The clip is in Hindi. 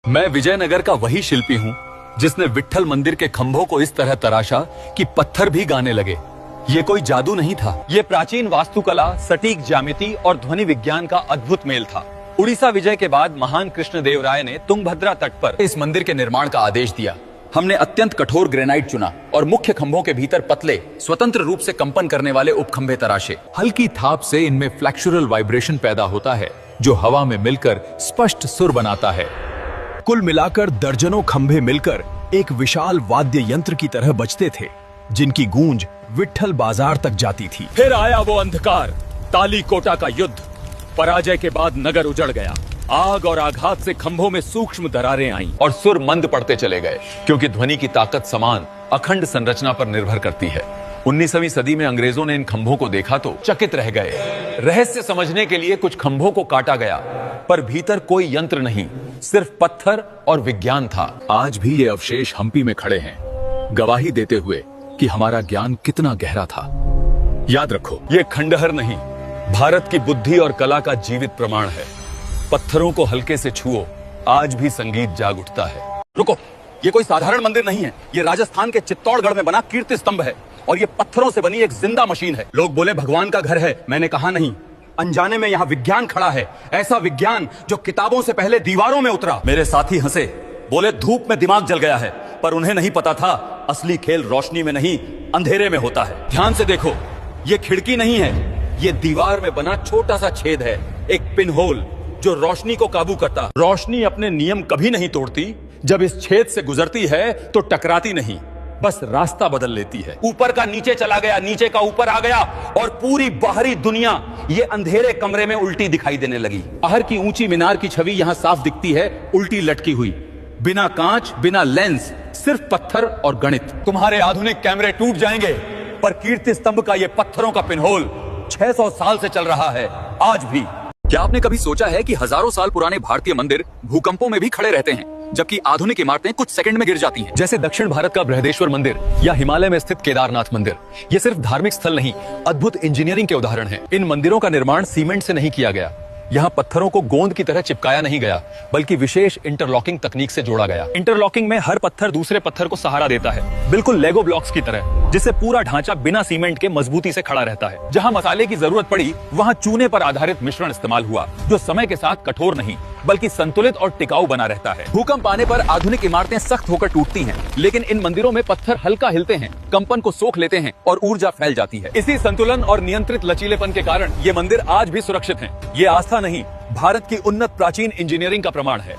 मैं विजयनगर का वही शिल्पी हूँ जिसने विट्ठल मंदिर के खंभों को इस तरह तराशा कि पत्थर भी गाने लगे। ये कोई जादू नहीं था, ये प्राचीन वास्तुकला, सटीक ज्यामिति और ध्वनि विज्ञान का अद्भुत मेल था। उड़ीसा विजय के बाद महान कृष्णदेवराय ने तुंगभद्रा तट पर इस मंदिर के निर्माण का आदेश दिया। हमने अत्यंत कठोर ग्रेनाइट चुना और मुख्य खंभों के भीतर पतले, स्वतंत्र रूप से कंपन करने वाले उपखंभे तराशे। हल्की थाप से इनमें फ्लैक्चुरल वाइब्रेशन पैदा होता है जो हवा में मिलकर स्पष्ट सुर बनाता है। कुल मिलाकर दर्जनों खंभे मिलकर एक विशाल वाद्य यंत्र की तरह बजते थे, जिनकी गूंज विट्ठल बाजार तक जाती थी। फिर आया वो अंधकार, तालीकोटा का युद्ध। पराजय के बाद नगर उजड़ गया। आग और आघात से खंभों में सूक्ष्म दरारें आईं और सुर मंद पड़ते चले गए, क्योंकि ध्वनि की ताकत समान अखंड संरचना पर निर्भर करती है। 19वीं सदी में अंग्रेजों ने इन खंभों को देखा तो चकित रह गए। रहस्य समझने के लिए कुछ खंभों को काटा गया, पर भीतर कोई यंत्र नहीं, सिर्फ पत्थर और विज्ञान था। आज भी ये अवशेष हम्पी में खड़े हैं, गवाही देते हुए कि हमारा ज्ञान कितना गहरा था। याद रखो, ये खंडहर नहीं, भारत की बुद्धि और कला का जीवित प्रमाण है। पत्थरों को हल्के से छुओ, आज भी संगीत जाग उठता है। रुको, ये कोई साधारण मंदिर नहीं है, ये राजस्थान के चित्तौड़गढ़ में बना कीर्ति स्तंभ है और ये पत्थरों से बनी एक जिंदा मशीन है। लोग बोले भगवान का घर है, मैंने कहा नहीं, अनजाने में यहाँ विज्ञान खड़ा है। ऐसा विज्ञान जो किताबों से पहले दीवारों में उतरा। मेरे साथी हंसे, बोले धूप में दिमाग जल गया है, पर उन्हें नहीं पता था असली खेल रोशनी में नहीं, अंधेरे में होता है। ध्यान से देखो, ये खिड़की नहीं है, ये दीवार में बना छोटा सा छेद है, एक पिन होल जो रोशनी को काबू करता। रोशनी अपने नियम कभी नहीं तोड़ती, जब इस छेद से गुजरती है तो टकराती नहीं, बस रास्ता बदल लेती है। ऊपर का नीचे चला गया, नीचे का ऊपर आ गया और पूरी बाहरी दुनिया ये अंधेरे कमरे में उल्टी दिखाई देने लगी। बाहर की ऊंची मीनार की छवि यहाँ साफ दिखती है, उल्टी लटकी हुई, बिना कांच, बिना लेंस, सिर्फ पत्थर और गणित। तुम्हारे आधुनिक कैमरे टूट जाएंगे, पर कीर्ति स्तंभ का ये पत्थरों का पिनहोल 600 साल से चल रहा है, आज भी। क्या आपने कभी सोचा है कि हजारों साल पुराने भारतीय मंदिर भूकंपों में भी खड़े रहते हैं, जबकि आधुनिक इमारतें कुछ सेकंड में गिर जाती हैं? जैसे दक्षिण भारत का बृहदेश्वर मंदिर या हिमालय में स्थित केदारनाथ मंदिर। ये सिर्फ धार्मिक स्थल नहीं, अद्भुत इंजीनियरिंग के उदाहरण हैं। इन मंदिरों का निर्माण सीमेंट से नहीं किया गया, यहाँ पत्थरों को गोंद की तरह चिपकाया नहीं गया, बल्कि विशेष इंटरलॉकिंग तकनीक से जोड़ा गया। इंटरलॉकिंग में हर पत्थर दूसरे पत्थर को सहारा देता है, बिल्कुल लेगो ब्लॉक्स की तरह, जिससे पूरा ढांचा बिना सीमेंट के मजबूती से खड़ा रहता है। जहाँ मसाले की जरूरत पड़ी, वहाँ चूने पर आधारित मिश्रण इस्तेमाल हुआ, जो समय के साथ कठोर नहीं बल्कि संतुलित और टिकाऊ बना रहता है। भूकंप आने पर आधुनिक इमारतें सख्त होकर टूटती हैं, लेकिन इन मंदिरों में पत्थर हल्का हिलते हैं, कंपन को सोख लेते हैं और ऊर्जा फैल जाती है। इसी संतुलन और नियंत्रित लचीलेपन के कारण ये मंदिर आज भी सुरक्षित हैं। ये आस्था नहीं, भारत की उन्नत प्राचीन इंजीनियरिंग का प्रमाण है।